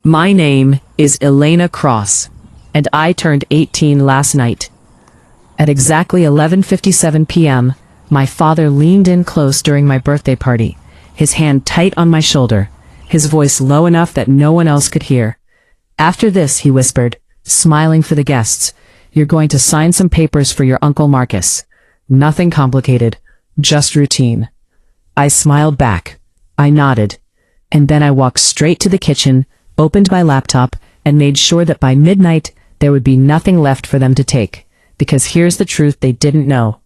My name is Elena Cross, and I turned 18 last night. At exactly 11:57 p.m., my father leaned in close during my birthday party, his hand tight on my shoulder, his voice low enough that no one else could hear. After this, he whispered, smiling for the guests, "You're going to sign some papers for your Uncle Marcus. Nothing complicated, just routine." I smiled back. I nodded. And then I walked straight to the kitchen, opened my laptop, and made sure that by midnight there would be nothing left for them to take. Because here's the truth they didn't know.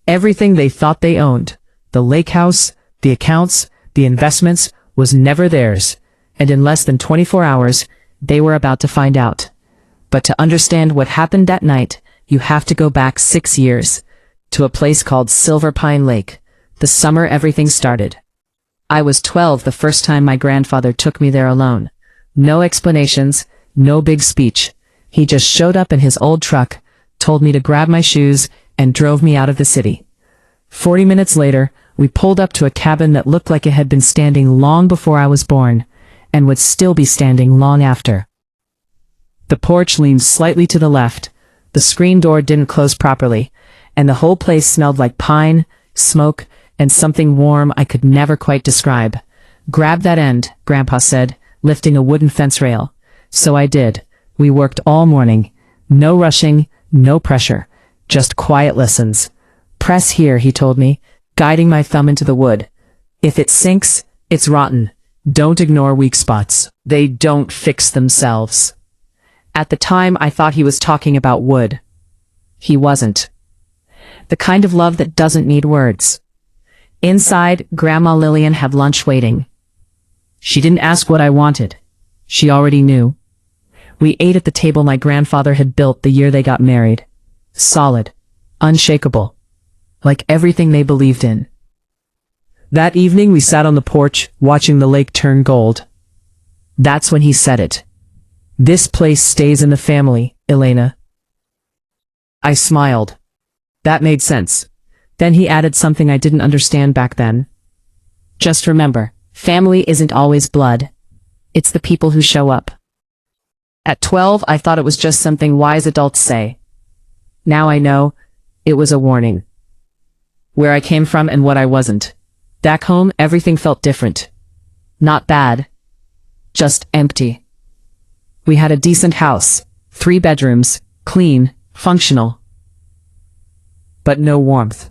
Everything they thought they owned, the lake house, the accounts, the investments, was never theirs. And in less than 24 hours, they were about to find out. But to understand what happened that night, you have to go back 6 years, to a place called Silver Pine Lake, the summer everything started. I was 12 the first time my grandfather took me there alone. No explanations, no big speech. He just showed up in his old truck, told me to grab my shoes, and drove me out of the city. 40 minutes later, we pulled up to a cabin that looked like it had been standing long before I was born, and would still be standing long after. The porch leaned slightly to the left, the screen door didn't close properly, and the whole place smelled like pine, smoke, and something warm I could never quite describe. "Grab that end," Grandpa said, lifting a wooden fence rail. So I did. We worked all morning. No rushing, no pressure. Just quiet listens. "Press here," he told me, guiding my thumb into the wood. "If it sinks, it's rotten. Don't ignore weak spots. They don't fix themselves." At the time, I thought he was talking about wood. He wasn't. The kind of love that doesn't need words. Inside, Grandma Lillian had lunch waiting. She didn't ask what I wanted. She already knew. We ate at the table my grandfather had built the year they got married. Solid. Unshakable. Like everything they believed in. That evening we sat on the porch, watching the lake turn gold. That's when he said it. "This place stays in the family, Elena." I smiled. That made sense. Then he added something I didn't understand back then. "Just remember, family isn't always blood. It's the people who show up." At 12, I thought it was just something wise adults say. Now I know, it was a warning. Where I came from and what I wasn't. Back home, everything felt different. Not bad. Just empty. We had a decent house, 3 bedrooms, clean, functional. But no warmth.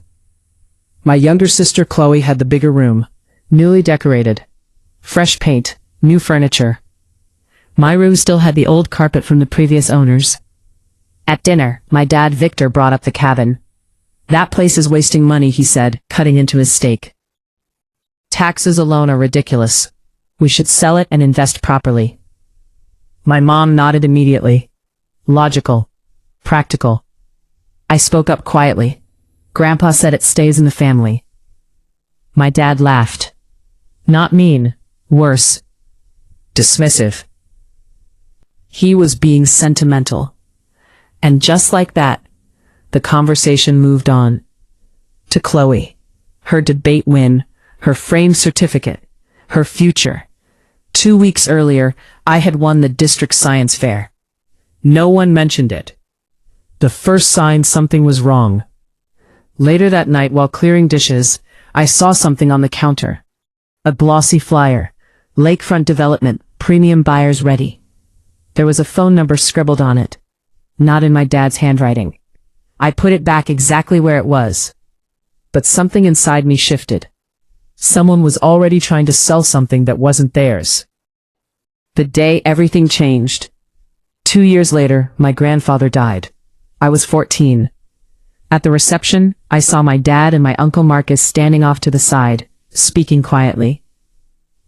My younger sister Chloe had the bigger room, newly decorated. Fresh paint, new furniture. My room still had the old carpet from the previous owners. At dinner, my dad Victor brought up the cabin. "That place is wasting money," he said, cutting into his steak. "Taxes alone are ridiculous. We should sell it and invest properly." My mom nodded immediately. Logical. Practical. I spoke up quietly. "Grandpa said it stays in the family." My dad laughed. Not mean. Worse. Dismissive. He was being sentimental. And just like that, the conversation moved on. To Chloe. Her debate win. Her framed certificate. Her future. 2 weeks earlier, I had won the district science fair. No one mentioned it. The first sign something was wrong. Later that night, while clearing dishes, I saw something on the counter. A glossy flyer. Lakefront development, premium buyers ready. There was a phone number scribbled on it. Not in my dad's handwriting. I put it back exactly where it was. But something inside me shifted. Someone was already trying to sell something that wasn't theirs. The day everything changed. 2 years later, my grandfather died. I was 14. At the reception, I saw my dad and my Uncle Marcus standing off to the side, speaking quietly.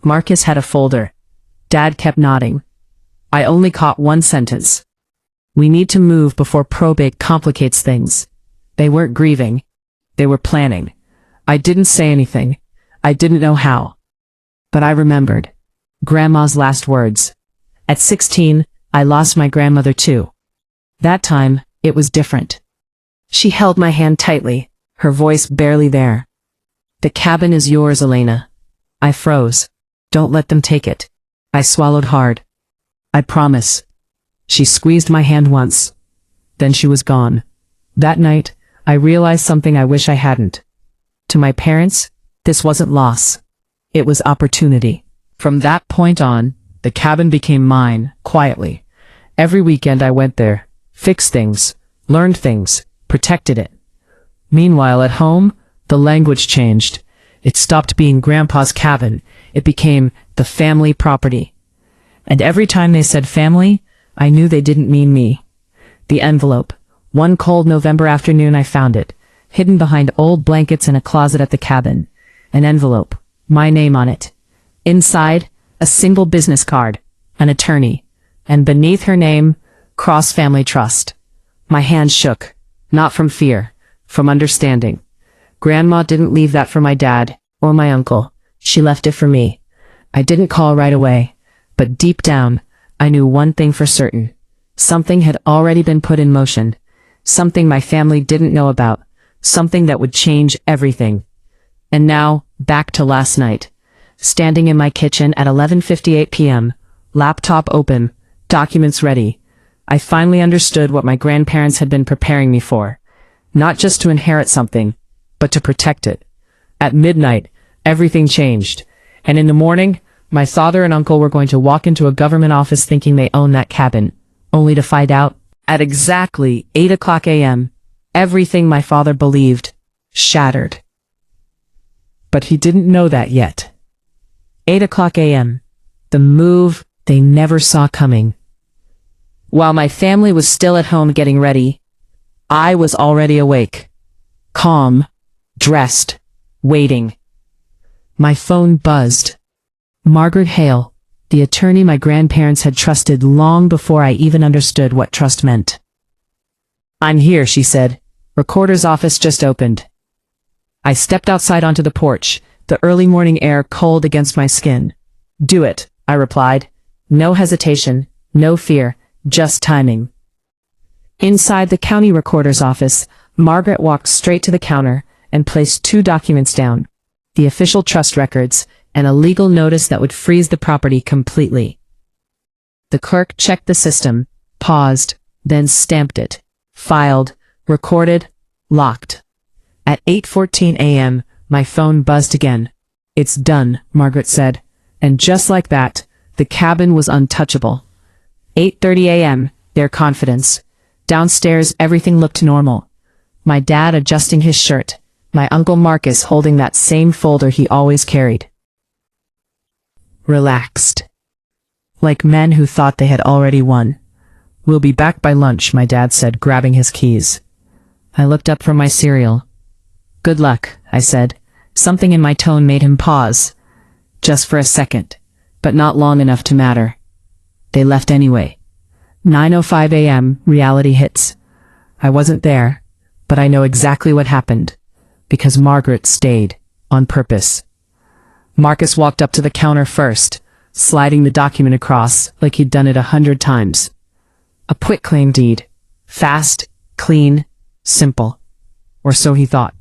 Marcus had a folder. Dad kept nodding. I only caught one sentence. "We need to move before probate complicates things." They weren't grieving. They were planning. I didn't say anything. I didn't know how. But I remembered. Grandma's last words. At 16, I lost my grandmother too. That time, it was different. She held my hand tightly, her voice barely there. "The cabin is yours, Elena." I froze. "Don't let them take it." I swallowed hard. I promise. She squeezed my hand once. Then she was gone. That night, I realized something I wish I hadn't. To my parents, this wasn't loss. It was opportunity. From that point on, the cabin became mine, quietly. Every weekend I went there, fixed things, learned things, protected it. Meanwhile, at home, the language changed. It stopped being Grandpa's cabin. It became the family property. And every time they said family, I knew they didn't mean me. The envelope. One cold November afternoon I found it, hidden behind old blankets in a closet at the cabin. An envelope. My name on it. Inside, a single business card. An attorney. And beneath her name, Cross Family Trust. My hand shook. Not from fear. From understanding. Grandma didn't leave that for my dad, or my uncle. She left it for me. I didn't call right away. But deep down, I knew one thing for certain. Something had already been put in motion. Something my family didn't know about. Something that would change everything. And now, back to last night. Standing in my kitchen at 11:58 p.m., laptop open, documents ready. I finally understood what my grandparents had been preparing me for. Not just to inherit something, but to protect it. At midnight, everything changed. And in the morning, my father and uncle were going to walk into a government office thinking they owned that cabin, only to find out, at exactly 8 o'clock a.m., everything my father believed shattered. But he didn't know that yet. 8 o'clock a.m., the move they never saw coming. While my family was still at home getting ready, I was already awake, calm, dressed, waiting. My phone buzzed. Margaret Hale, the attorney my grandparents had trusted long before I even understood what trust meant. "I'm here," she said. "Recorder's office just opened." I stepped outside onto the porch, the early morning air cold against my skin. "Do it," I replied. No hesitation, no fear, just timing. Inside the county recorder's office, Margaret walked straight to the counter and placed 2 documents down. The official trust records and a legal notice that would freeze the property completely. The clerk checked the system, paused, then stamped it. Filed, recorded, locked. At 8:14 a.m., my phone buzzed again. "It's done," Margaret said. And just like that, the cabin was untouchable. 8:30 a.m., their confidence. Downstairs, everything looked normal. My dad adjusting his shirt. My Uncle Marcus holding that same folder he always carried. Relaxed. Like men who thought they had already won. "We'll be back by lunch," my dad said, grabbing his keys. I looked up from my cereal. "Good luck," I said. Something in my tone made him pause. Just for a second, but not long enough to matter. They left anyway. 9:05 a.m., reality hits. I wasn't there, but I know exactly what happened. Because Margaret stayed, on purpose. Marcus walked up to the counter first, sliding the document across like he'd done it 100 times. A quitclaim deed. Fast, clean, simple. Or so he thought.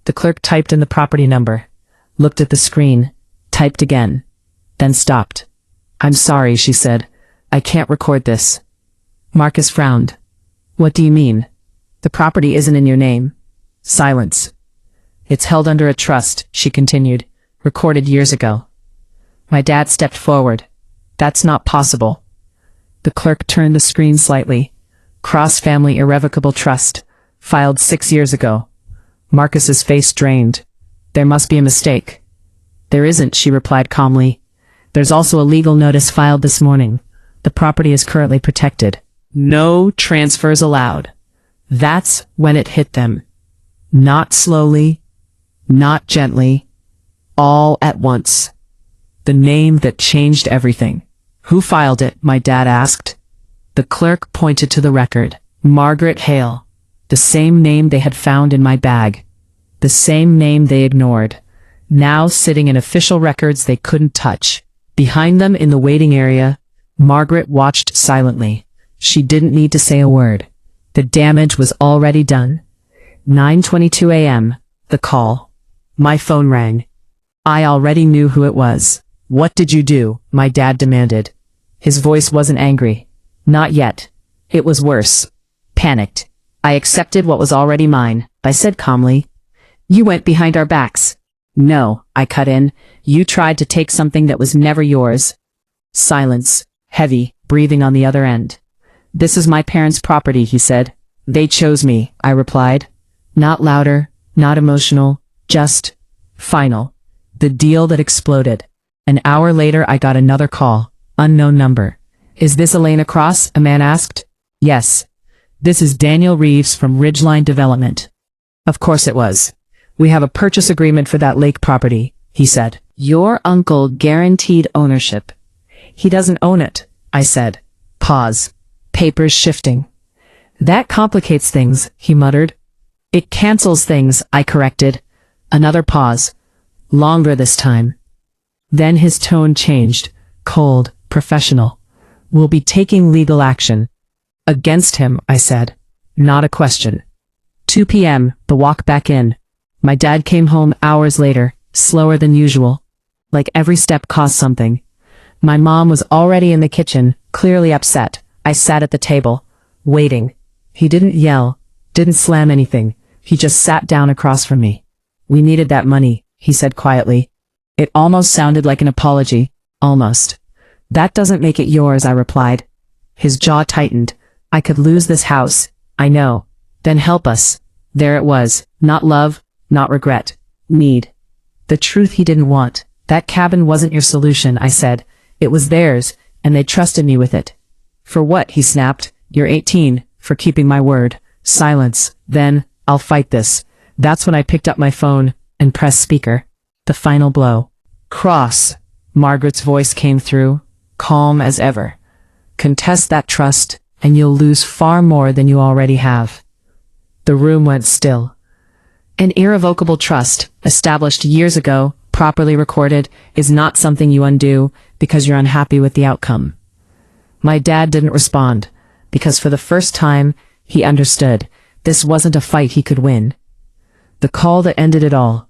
The clerk typed in the property number, looked at the screen, typed again, then stopped. "I'm sorry," she said. "I can't record this." Marcus frowned. "What do you mean? The property isn't in your name." Silence. "It's held under a trust," she continued, "recorded years ago." My dad stepped forward. "That's not possible." The clerk turned the screen slightly. "Cross Family Irrevocable Trust, filed 6 years ago." Marcus's face drained. "There must be a mistake." "There isn't," she replied calmly. "There's also a legal notice filed this morning. The property is currently protected. No transfers allowed." That's when it hit them. Not slowly, not gently, all at once. The name that changed everything. "Who filed it?" my dad asked. The clerk pointed to the record. Margaret Hale. The same name they had found in my bag. The same name they ignored. Now sitting in official records they couldn't touch. Behind them in the waiting area, Margaret watched silently. She didn't need to say a word. The damage was already done. 9:22 a.m. The call. My phone rang. I already knew who it was. "What did you do?" my dad demanded. His voice wasn't angry. Not yet. It was worse. Panicked. I accepted what was already mine, I said calmly. You went behind our backs. No, I cut in. You tried to take something that was never yours. Silence. Heavy, breathing on the other end. This is my parents' property, he said. They chose me, I replied. Not louder, not emotional, just final. The deal that exploded. An hour later I got another call. Unknown number. Is this Elena Cross? A man asked. Yes. This is Daniel Reeves from Ridgeline Development. Of course it was. We have a purchase agreement for that lake property, he said. Your uncle guaranteed ownership. He doesn't own it, I said. Pause. Papers shifting. That complicates things, he muttered. It cancels things, I corrected. Another pause. Longer this time. Then his tone changed. Cold, professional. We'll be taking legal action. Against him, I said. Not a question. 2 p.m., the walk back in. My dad came home hours later, slower than usual. Like every step cost something. My mom was already in the kitchen, clearly upset. I sat at the table, waiting. He didn't yell, didn't slam anything. He just sat down across from me. We needed that money, he said quietly. It almost sounded like an apology. Almost. That doesn't make it yours, I replied. His jaw tightened. I could lose this house. I know. Then help us. There it was. Not love, not regret. Need. The truth he didn't want. That cabin wasn't your solution, I said. It was theirs, and they trusted me with it. For what? He snapped. You're 18. For keeping my word. Silence. Then, I'll fight this. That's when I picked up my phone and pressed speaker. The final blow. Cross. Margaret's voice came through, calm as ever. Contest that trust, and you'll lose far more than you already have. The room went still. An irrevocable trust, established years ago, properly recorded, is not something you undo because you're unhappy with the outcome. My dad didn't respond, because for the first time, he understood this wasn't a fight he could win. The call that ended it all.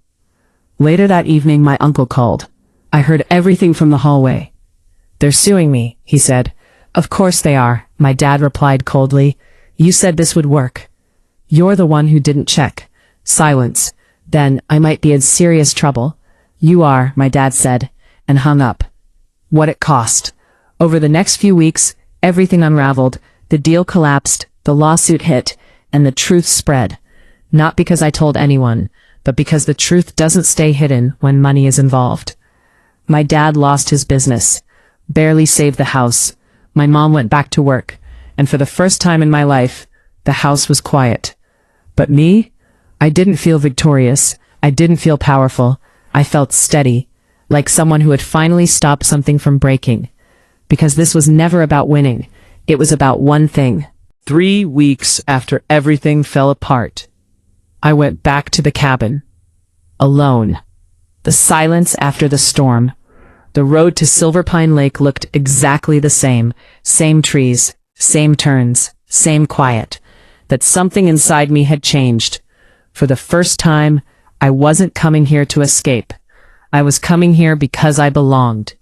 Later that evening, my uncle called. I heard everything from the hallway. They're suing me, he said. Of course they are, my dad replied coldly. You said this would work. You're the one who didn't check. Silence. Then I might be in serious trouble. You are, my dad said, and hung up. What it cost. Over the next few weeks, everything unraveled. The deal collapsed, the lawsuit hit, and the truth spread. Not because I told anyone, but because the truth doesn't stay hidden when money is involved. My dad lost his business, barely saved the house. My mom went back to work, and for the first time in my life, the house was quiet. But me? I didn't feel victorious. I didn't feel powerful. I felt steady, like someone who had finally stopped something from breaking. Because this was never about winning. It was about one thing. 3 weeks after everything fell apart, I went back to the cabin. Alone. The silence after the storm. The road to Silverpine Lake looked exactly the same. Same trees, same turns, same quiet. That something inside me had changed. For the first time, I wasn't coming here to escape. I was coming here because I belonged.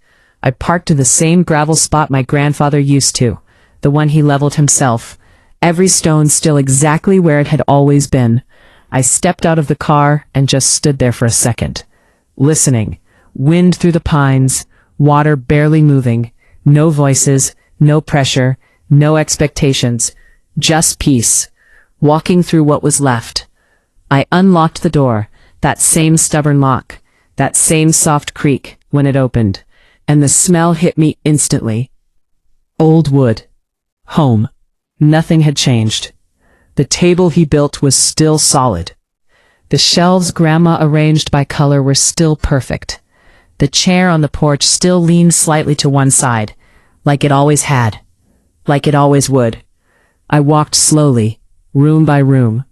I parked in the same gravel spot my grandfather used to, the one he leveled himself. Every stone still exactly where it had always been. I stepped out of the car and just stood there for a second. Listening. Wind through the pines, water barely moving, no voices, no pressure, no expectations, just peace. Walking through what was left. I unlocked the door, that same stubborn lock, that same soft creak when it opened, and the smell hit me instantly. Old wood. Home. Nothing had changed. The table he built was still solid. The shelves Grandma arranged by color were still perfect. The chair on the porch still leaned slightly to one side, like it always had, like it always would. I walked slowly, room by room,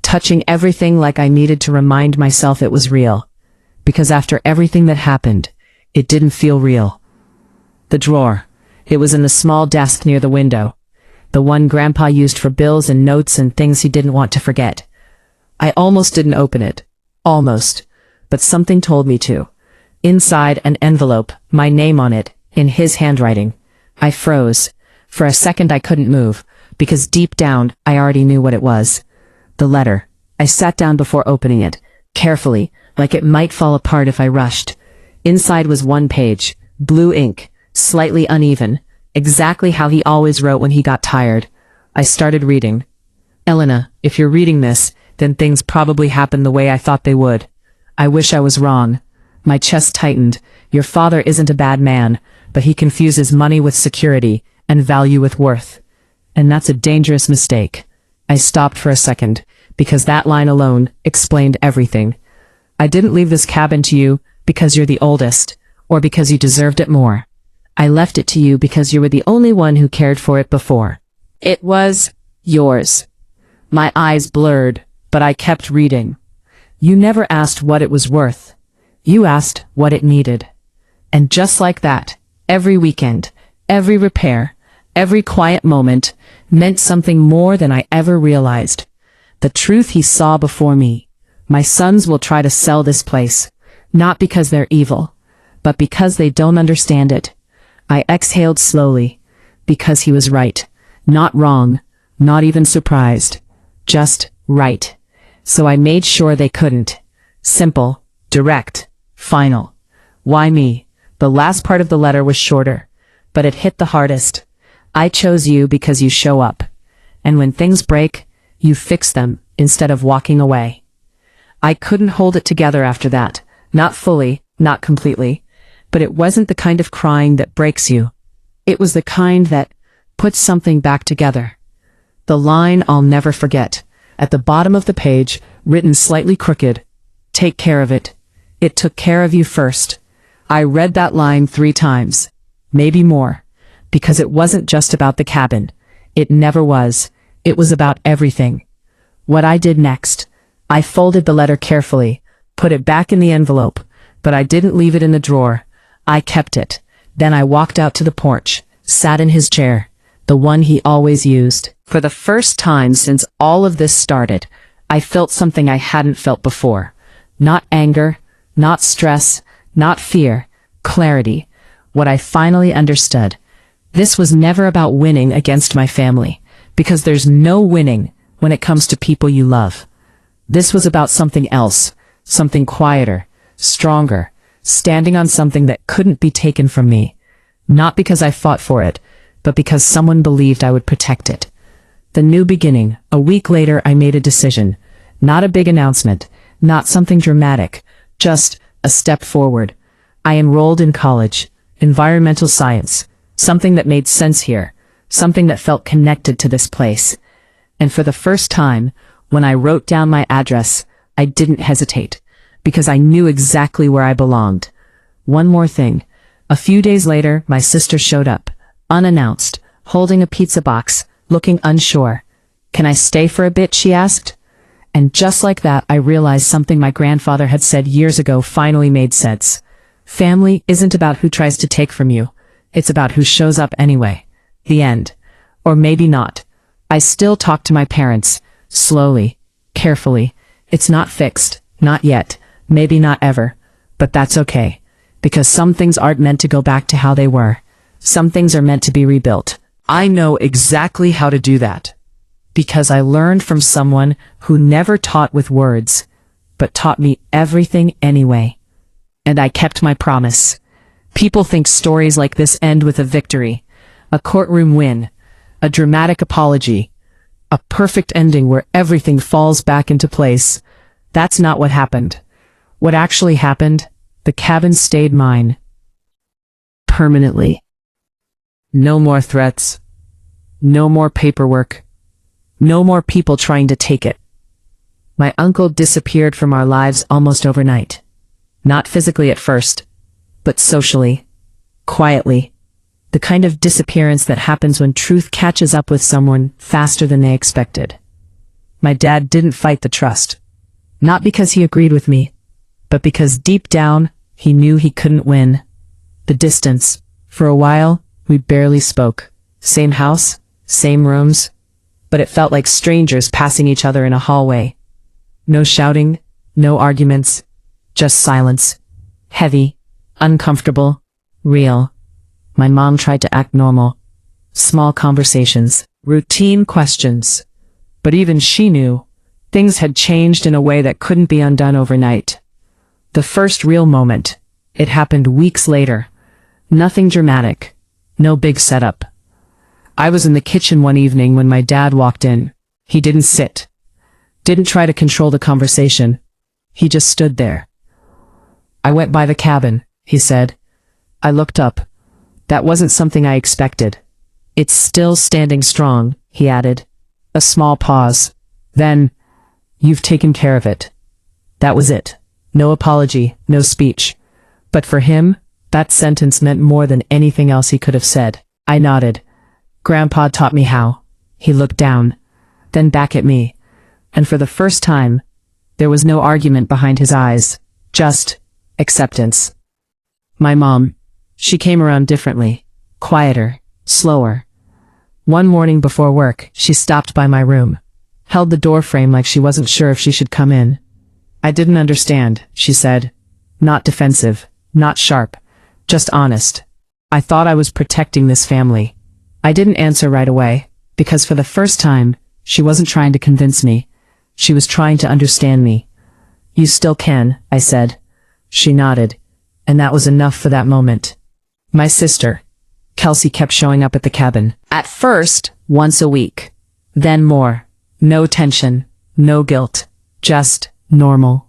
touching everything like I needed to remind myself it was real. Because after everything that happened, it didn't feel real. The drawer. It was in the small desk near the window. The one Grandpa used for bills and notes and things he didn't want to forget. I almost didn't open it. Almost. But something told me to. Inside an envelope, my name on it, in his handwriting. I froze. For a second I couldn't move, because deep down I already knew what it was. The letter. I sat down before opening it, carefully, like it might fall apart if I rushed. Inside was one page, blue ink, slightly uneven, exactly how he always wrote when he got tired. I started reading. Elena, if you're reading this, then things probably happened the way I thought they would. I wish I was wrong. My chest tightened. Your father isn't a bad man, but he confuses money with security and value with worth. And that's a dangerous mistake. I stopped for a second, because that line alone explained everything. I didn't leave this cabin to you because you're the oldest, or because you deserved it more. I left it to you because you were the only one who cared for it before. It was yours. My eyes blurred, but I kept reading. You never asked what it was worth. You asked what it needed. And just like that, every weekend, every repair, every quiet moment meant something more than I ever realized. The truth he saw before me. My sons will try to sell this place, not because they're evil, but because they don't understand it. I exhaled slowly, because he was right. Not wrong, not even surprised. Just right. So I made sure they couldn't. Simple, direct, final. Why me? The last part of the letter was shorter, but it hit the hardest. I chose you because you show up. And when things break, you fix them instead of walking away. I couldn't hold it together after that. Not fully, not completely. But it wasn't the kind of crying that breaks you. It was the kind that puts something back together. The line I'll never forget. At the bottom of the page, written slightly crooked. Take care of it. It took care of you first. I read that line 3 times. Maybe more. Because it wasn't just about the cabin. It never was. It was about everything. What I did next. I folded the letter carefully, put it back in the envelope, but I didn't leave it in the drawer. I kept it. Then I walked out to the porch, sat in his chair, the one he always used. For the first time since all of this started, I felt something I hadn't felt before. Not anger, not stress, not fear, clarity. What I finally understood. This was never about winning against my family, because there's no winning when it comes to people you love. This was about something else, something quieter, stronger, standing on something that couldn't be taken from me. Not because I fought for it, but because someone believed I would protect it. The new beginning. A week later I made a decision. Not a big announcement, not something dramatic, just a step forward. I enrolled in college, environmental science, something that made sense here, something that felt connected to this place. And for the first time, when I wrote down my address, I didn't hesitate, because I knew exactly where I belonged. One more thing. A few days later, my sister showed up, unannounced, holding a pizza box, looking unsure. Can I stay for a bit, she asked. And just like that, I realized something my grandfather had said years ago finally made sense. Family isn't about who tries to take from you. It's about who shows up anyway. The end. Or maybe not. I still talk to my parents, slowly, carefully. It's not fixed, not yet, maybe not ever. But that's okay. Because some things aren't meant to go back to how they were. Some things are meant to be rebuilt. I know exactly how to do that. Because I learned from someone who never taught with words, but taught me everything anyway. And I kept my promise. People think stories like this end with a victory, a courtroom win, a dramatic apology, a perfect ending where everything falls back into place. That's not what happened. What actually happened, the cabin stayed mine. Permanently. No more threats. No more paperwork. No more people trying to take it. My uncle disappeared from our lives almost overnight. Not physically at first, but socially, quietly. The kind of disappearance that happens when truth catches up with someone faster than they expected. My dad didn't fight the trust. Not because he agreed with me, but because deep down, he knew he couldn't win. The distance. For a while, we barely spoke. Same house, same rooms, but it felt like strangers passing each other in a hallway. No shouting, no arguments, just silence. Heavy, uncomfortable, real. My mom tried to act normal. Small conversations, routine questions. But even she knew things had changed in a way that couldn't be undone overnight. The first real moment, it happened weeks later. Nothing dramatic. No big setup. I was in the kitchen one evening when my dad walked in. He didn't sit. Didn't try to control the conversation. He just stood there. "I went by the cabin," he said. I looked up. That wasn't something I expected. "It's still standing strong," he added. A small pause. Then, "You've taken care of it." That was it. No apology, no speech. But for him, that sentence meant more than anything else he could have said. I nodded. "Grandpa taught me how." He looked down, then back at me. And for the first time, there was no argument behind his eyes, just acceptance. My mom, she came around differently, quieter, slower. One morning before work, she stopped by my room, held the door frame like she wasn't sure if she should come in. "I didn't understand," she said. Not defensive, not sharp, just honest. I thought I was protecting this family. I didn't answer right away, because for the first time, she wasn't trying to convince me. She was trying to understand me. "You still can," I said. She nodded, and that was enough for that moment. My sister, Kelsey, kept showing up at the cabin. At first, once a week. Then more. No tension, no guilt, just normal.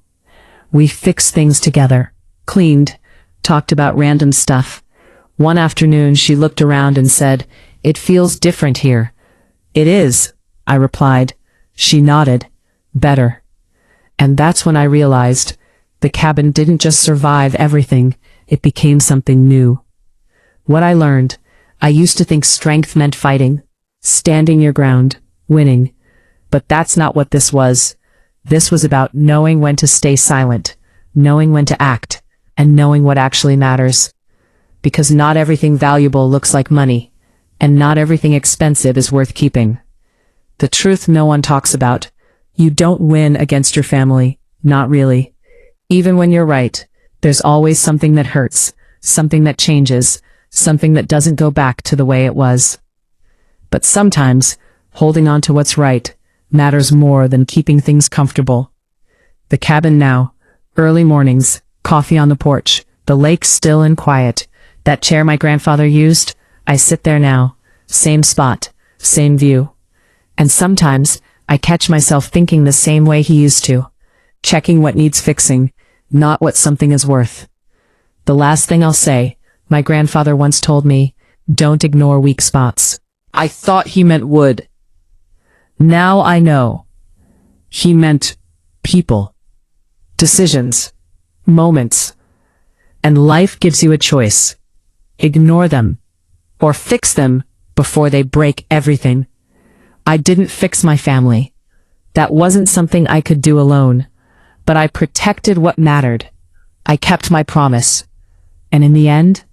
We fixed things together, cleaned, talked about random stuff. One afternoon she looked around and said, "It feels different here." "It is," I replied. She nodded. "Better." And that's when I realized the cabin didn't just survive everything, it became something new. What I learned, I used to think strength meant fighting, standing your ground, winning. But that's not what this was. This was about knowing when to stay silent, knowing when to act, and knowing what actually matters. Because not everything valuable looks like money, and not everything expensive is worth keeping. The truth no one talks about. You don't win against your family, not really. Even when you're right, there's always something that hurts, something that changes, something that doesn't go back to the way it was. But sometimes, holding on to what's right matters more than keeping things comfortable. The cabin now, early mornings, coffee on the porch, the lake still and quiet. That chair my grandfather used, I sit there now, same spot, same view. And sometimes, I catch myself thinking the same way he used to, checking what needs fixing, not what something is worth. The last thing I'll say, my grandfather once told me, "Don't ignore weak spots." I thought he meant wood. Now I know. He meant people, decisions, moments. And life gives you a choice. Ignore them, or fix them before they break everything. I didn't fix my family. That wasn't something I could do alone. But I protected what mattered. I kept my promise. And in the end,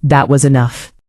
that was enough.